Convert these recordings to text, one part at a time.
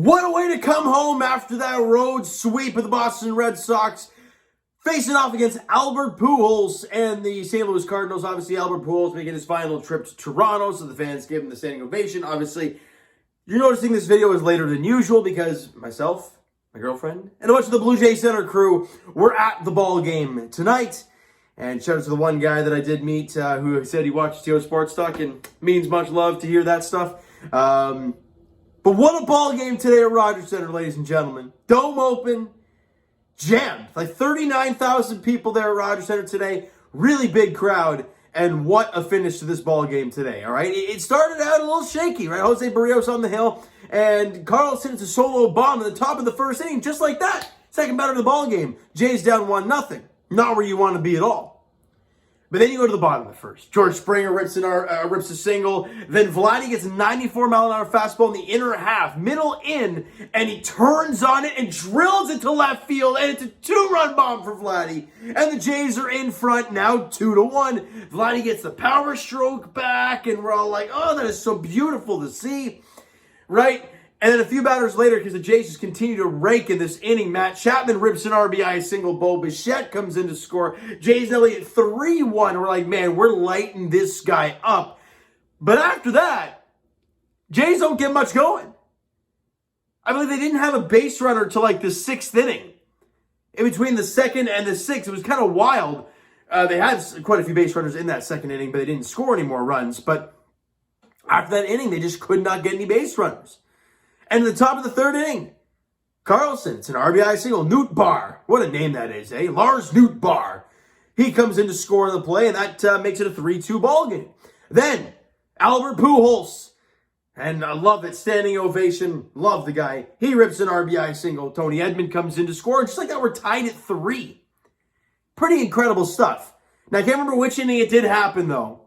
What a way to come home after that road sweep of the Boston Red Sox, facing off against Albert Pujols and the St. Louis Cardinals. Obviously, Albert Pujols making his final trip to Toronto, so the fans gave him the standing ovation. Obviously, you're noticing this video is later than usual because myself, my girlfriend, and a bunch of the Blue Jay Center crew were at the ball game tonight. And shout out to the one guy that I did meet who said he watched TO Sports Talk and means much love to hear that stuff. But what a ball game today at Rogers Center, ladies and gentlemen. Dome open, jammed. Like 39,000 people there at Rogers Center today. Really big crowd. And what a finish to this ball game today, all right? It started out a little shaky, right? Jose Barrios on the hill, and Carlos hits a solo bomb at the top of the first inning, just like that. Second batter of the ball game. Jays down 1-0. Not where you want to be at all. But then you go to the bottom of the first. George Springer rips a single. Then Vladdy gets a 94-mile-an-hour fastball in the inner half, middle in, and he turns on it and drills it to left field, and it's a two-run bomb for Vladdy. And the Jays are in front now 2-1. Vladdy gets the power stroke back, and we're all like, oh, that is so beautiful to see, right? And then a few batters later, because the Jays just continue to rake in this inning, Matt Chapman rips an RBI single. Bo Bichette comes in to score. Jays now lead 3-1. We're like, man, we're lighting this guy up. But after that, Jays don't get much going. I believe they didn't have a base runner till like the sixth inning. In between the second and the sixth, it was kind of wild. They had quite a few base runners in that second inning, but they didn't score any more runs. But after that inning, they just could not get any base runners. And at the top of the third inning, Carlson, it's an RBI single. Newt Barr, what a name that is, eh? Lars Newt Barr. He comes in to score on the play, and that makes it a 3-2 ball game. Then, Albert Pujols, and I love it, standing ovation, love the guy. He rips an RBI single. Tony Edman comes in to score, and just like that, we're tied at 3. Pretty incredible stuff. Now, I can't remember which inning it did happen, though.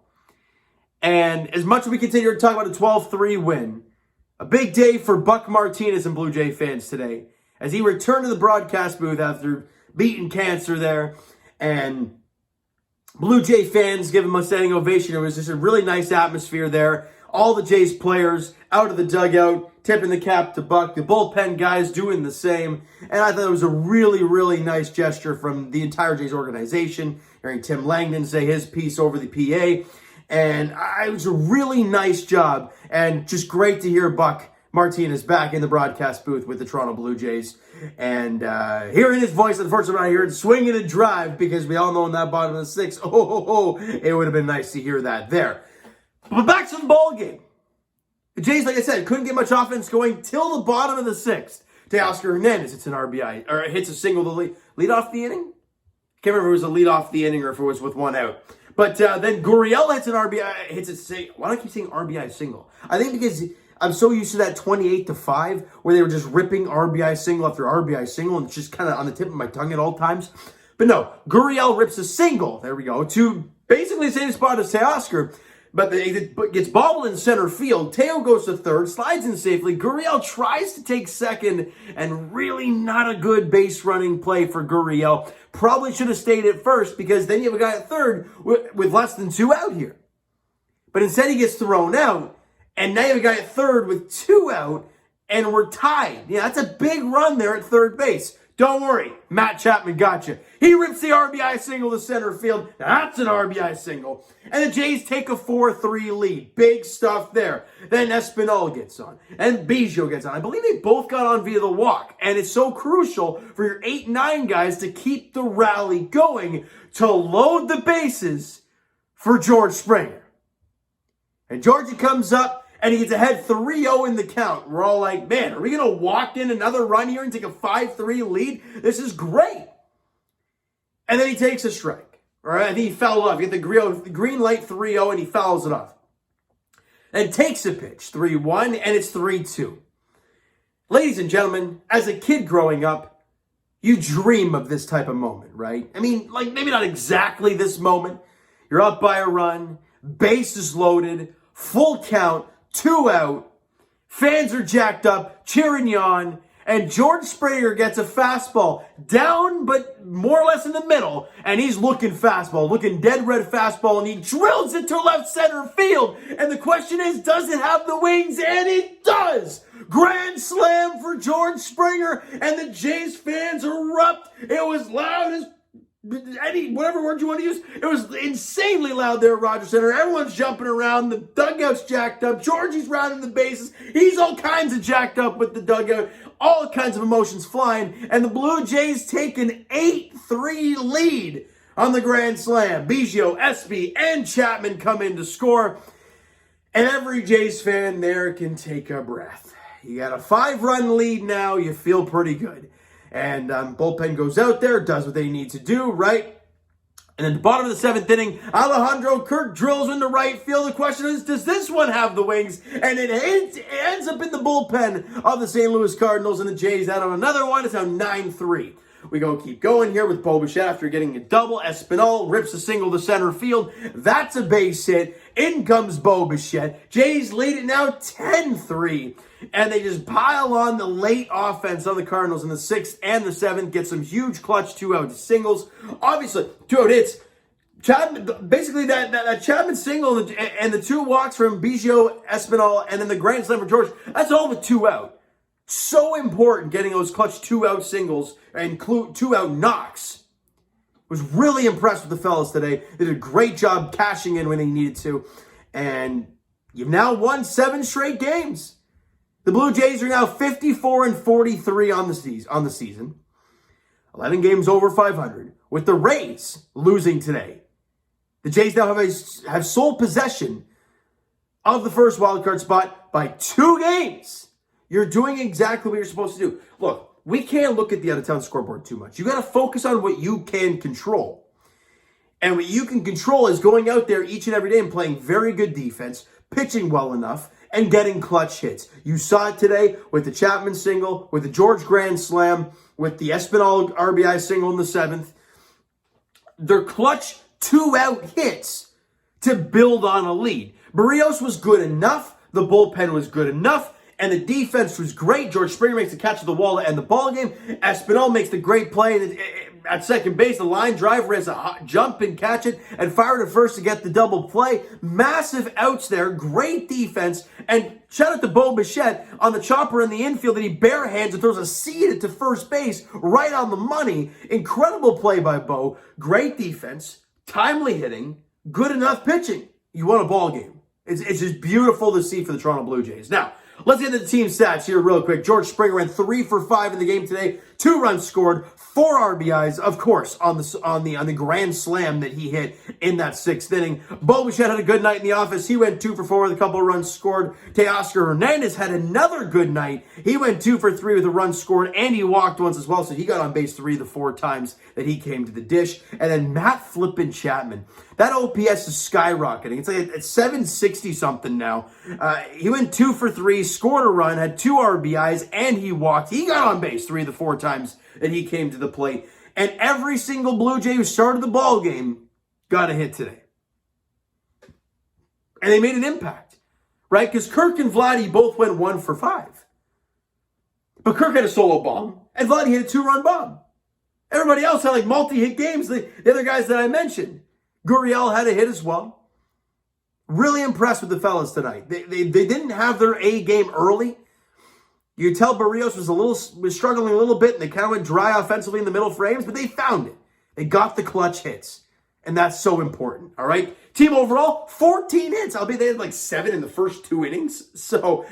And as much as we continue to talk about a 12-3 win, a big day for Buck Martinez and Blue Jay fans today as he returned to the broadcast booth after beating cancer there. And Blue Jay fans give him a standing ovation. It was just a really nice atmosphere there. All the Jays players out of the dugout, tipping the cap to Buck. The bullpen guys doing the same. And I thought it was a really, really nice gesture from the entire Jays organization. Hearing Tim Langdon say his piece over the PA. And it was a really nice job, and just great to hear Buck Martinez back in the broadcast booth with the Toronto Blue Jays. And hearing his voice, unfortunately, when I hear it swinging a drive, because we all know in that bottom of the sixth, it would have been nice to hear that there. But back to the ball game. The Jays, like I said, couldn't get much offense going till the bottom of the sixth. Teoscar Hernandez hits an RBI, or hits a single to lead off the inning. Can't remember if it was a lead off the inning or if it was with one out. But then Gurriel hits an RBI, why do I keep saying RBI single? I think because I'm so used to that 28-5 where they were just ripping RBI single after RBI single, and it's just kind of on the tip of my tongue at all times. But no, Gurriel rips a single, there we go, to basically the same spot as Teoscar, but it gets bobbled in center field. Teo goes to third, slides in safely. Gurriel tries to take second, and really not a good base running play for Gurriel. Probably should have stayed at first, because then you have a guy at third with less than 2 out here. But instead he gets thrown out, and now you have a guy at third with 2 out, and we're tied. Yeah, that's a big run there at third base. Don't worry, Matt Chapman got you. He rips the RBI single to center field. That's an RBI single. And the Jays take a 4-3 lead. Big stuff there. Then Espinal gets on. And Biggio gets on. I believe they both got on via the walk. And it's so crucial for your 8-9 guys to keep the rally going, to load the bases for George Springer. And Georgie comes up, and he gets ahead 3-0 in the count. We're all like, man, are we going to walk in another run here and take a 5-3 lead? This is great. And then he takes a strike. All right, I think he fouled off. You get the green light 3-0, and he fouls it off. And takes a pitch, 3-1, and it's 3-2. Ladies and gentlemen, as a kid growing up, you dream of this type of moment, right? I mean, like maybe not exactly this moment. You're up by a run, base is loaded, full count, 2 out, fans are jacked up, cheering you on, and George Springer gets a fastball down, but more or less in the middle, and he's looking fastball, looking dead red fastball, and he drills it to left center field. And the question is, does it have the wings? And it does! Grand slam for George Springer, and the Jays fans erupt. It was loud as whatever word you want to use. It was insanely loud there at Rogers Center. Everyone's jumping around. The dugout's jacked up. Georgie's rounding the bases. He's all kinds of jacked up with the dugout. All kinds of emotions flying. And the Blue Jays take an 8-3 lead on the Grand Slam. Biggio, Espy, and Chapman come in to score. And every Jays fan there can take a breath. You got a 5-run lead now. You feel pretty good. And bullpen goes out there, does what they need to do, right? And at the bottom of the 7th inning, Alejandro Kirk drills into right field. The question is, does this one have the wings? And it ends up in the bullpen of the St. Louis Cardinals, and the Jays out on another one. It's now 9-3. We keep going here with Bo Bichette after getting a double. Espinal rips a single to center field. That's a base hit. In comes Bo Bichette. Jays lead it now 10-3. And they just pile on the late offense of the Cardinals in the 6th and the 7th. Get some huge clutch 2-out singles. Obviously, 2-out hits. Chapman, basically that Chapman single and the 2 walks from Biggio, Espinal, and then the grand slam for George. That's all with 2-out. So important getting those clutch 2-out singles and 2-out knocks. Was really impressed with the fellas today. They did a great job cashing in when they needed to. And you've now won 7 straight games. The Blue Jays are now 54-43 on the season. 11 games over 500. With the Rays losing today, the Jays now have sole possession of the first wildcard spot by 2 games. You're doing exactly what you're supposed to do. Look, we can't look at the out-of-town scoreboard too much. You got to focus on what you can control. And what you can control is going out there each and every day and playing very good defense, pitching well enough, and getting clutch hits. You saw it today with the Chapman single, with the George Grand Slam, with the Espinal RBI single in the 7th. They're clutch 2-out hits to build on a lead. Barrios was good enough. The bullpen was good enough. And the defense was great. George Springer makes the catch of the wall to end the ball game. Espinal makes the great play at second base. The line driver has a jump and catch it and fire to first to get the double play. Massive outs there. Great defense. And shout out to Bo Bichette on the chopper in the infield that he bare hands and throws a seed to first base right on the money. Incredible play by Bo. Great defense. Timely hitting. Good enough pitching. You won a ball game. It's just beautiful to see for the Toronto Blue Jays. Now, let's get into the team stats here real quick. George Springer went 3 for 5 in the game today. 2 runs scored, 4 RBIs, of course, on the grand slam that he hit in that 6th inning. Bo Bichette had a good night in the office. He went 2 for 4 with a couple of runs scored. Teoscar Hernandez had another good night. He went 2 for 3 with a run scored, and he walked once as well, so he got on base 3 of the 4 times that he came to the dish. And then Matt flippin' Chapman. That OPS is skyrocketing. It's like at 760 something now. He went 2 for 3, scored a run, had 2 RBIs, and he walked. He got on base 3 of the 4 times that he came to the plate. And every single Blue Jay who started the ball game got a hit today. And they made an impact, right? Because Kirk and Vladdy both went 1 for 5. But Kirk had a solo bomb, and Vladdy had a 2-run bomb. Everybody else had like multi-hit games, the other guys that I mentioned. Gurriel had a hit as well. Really impressed with the fellas tonight. They didn't have their A game early. You could tell Barrios was struggling a little bit, and they kind of went dry offensively in the middle frames, but they found it. They got the clutch hits, and that's so important, all right? Team overall, 14 hits. Albeit they had like 7 in the first 2 innings, so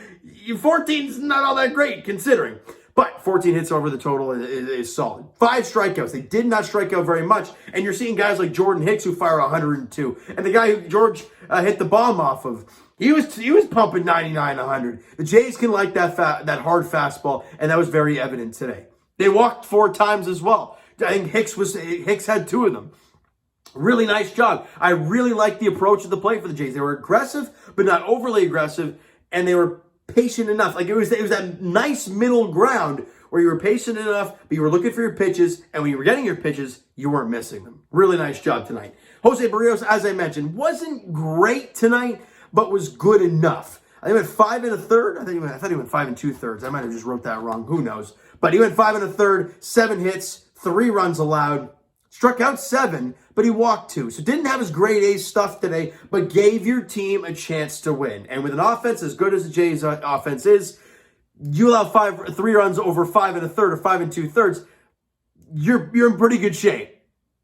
14 is not all that great considering. But 14 hits over the total is solid. 5 strikeouts. They did not strike out very much. And you're seeing guys like Jordan Hicks who fire 102. And the guy who George hit the bomb off of, he was pumping 99, 100. The Jays can like that hard fastball, and that was very evident today. They walked 4 times as well. I think Hicks had 2 of them. Really nice job. I really like the approach of the play for the Jays. They were aggressive, but not overly aggressive, and they were patient enough. Like it was that nice middle ground where you were patient enough, but you were looking for your pitches, and when you were getting your pitches, you weren't missing them. Really nice job tonight. Jose Barrios, as I mentioned, wasn't great tonight, but was good enough. I think he went 5 1/3. I thought he went 5 2/3. I might have just wrote that wrong. Who knows? But he went 5 1/3, 7 hits, 3 runs allowed, struck out 7, but he walked 2. So didn't have his grade A stuff today, but gave your team a chance to win. And with an offense as good as the Jays offense is, you allow 3 runs over 5 1/3 or 5 2/3, you're in pretty good shape,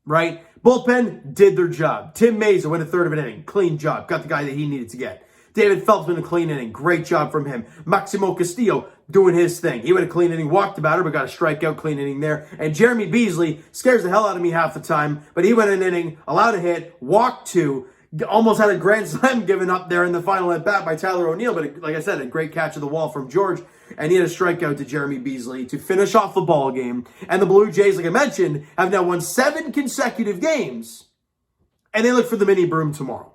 right? Bullpen did their job. Tim Mayza went a third of an inning. Clean job. Got the guy that he needed to get. David Feldman, a clean inning. Great job from him. Maximo Castillo doing his thing. He went a clean inning, walked the batter, but got a strikeout, clean inning there. And Jeremy Beasley scares the hell out of me half the time, but he went an inning, allowed a hit, walked 2, almost had a grand slam given up there in the final at bat by Tyler O'Neill, but like I said, a great catch of the wall from George, and he had a strikeout to Jeremy Beasley to finish off the ball game. And the Blue Jays, like I mentioned, have now won 7 consecutive games, and they look for the mini broom tomorrow.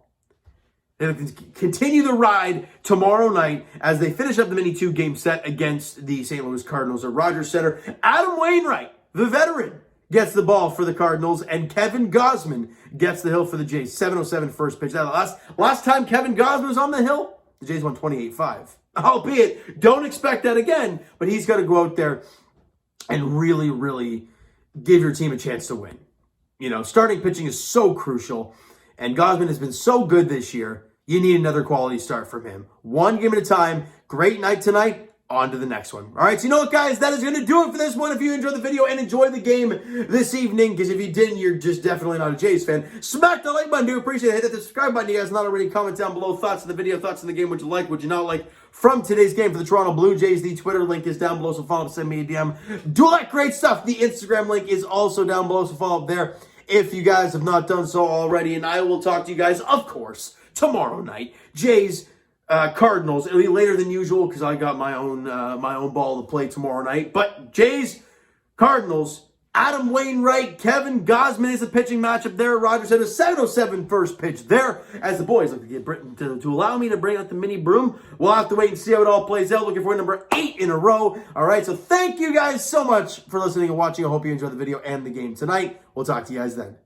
They'll continue the ride tomorrow night as they finish up the mini 2-game set against the St. Louis Cardinals at Rogers Center. Adam Wainwright, the veteran, gets the ball for the Cardinals, and Kevin Gausman gets the hill for the Jays. 7:07 first pitch. That last time Kevin Gausman was on the hill, the Jays won 28-5. Albeit, don't expect that again, but he's got to go out there and really, really give your team a chance to win. You know, starting pitching is so crucial, and Gausman has been so good this year. You need another quality start from him. 1 game at a time. Great night tonight. On to the next one. All right, so you know what, guys? That is going to do it for this one. If you enjoyed the video and enjoyed the game this evening, because if you didn't, you're just definitely not a Jays fan, smack the like button. Do appreciate it. Hit the subscribe button. You guys not already, comment down below thoughts on the video, thoughts on the game, what you like, what you not like from today's game for the Toronto Blue Jays. The Twitter link is down below, so follow up, send me a DM. Do all that great stuff. The Instagram link is also down below, so follow up there if you guys have not done so already. And I will talk to you guys, of course, tomorrow night. Jays, Cardinals. It'll be later than usual because I got my own ball to play tomorrow night. But Jays, Cardinals, Adam Wainwright, Kevin Gausman is a pitching matchup there. Rogers had a 7:07 first pitch there as the boys look to get Britain to allow me to bring out the mini broom. We'll have to wait and see how it all plays out. Looking for number 8 in a row. All right, so thank you guys so much for listening and watching. I hope you enjoyed the video and the game tonight. We'll talk to you guys then.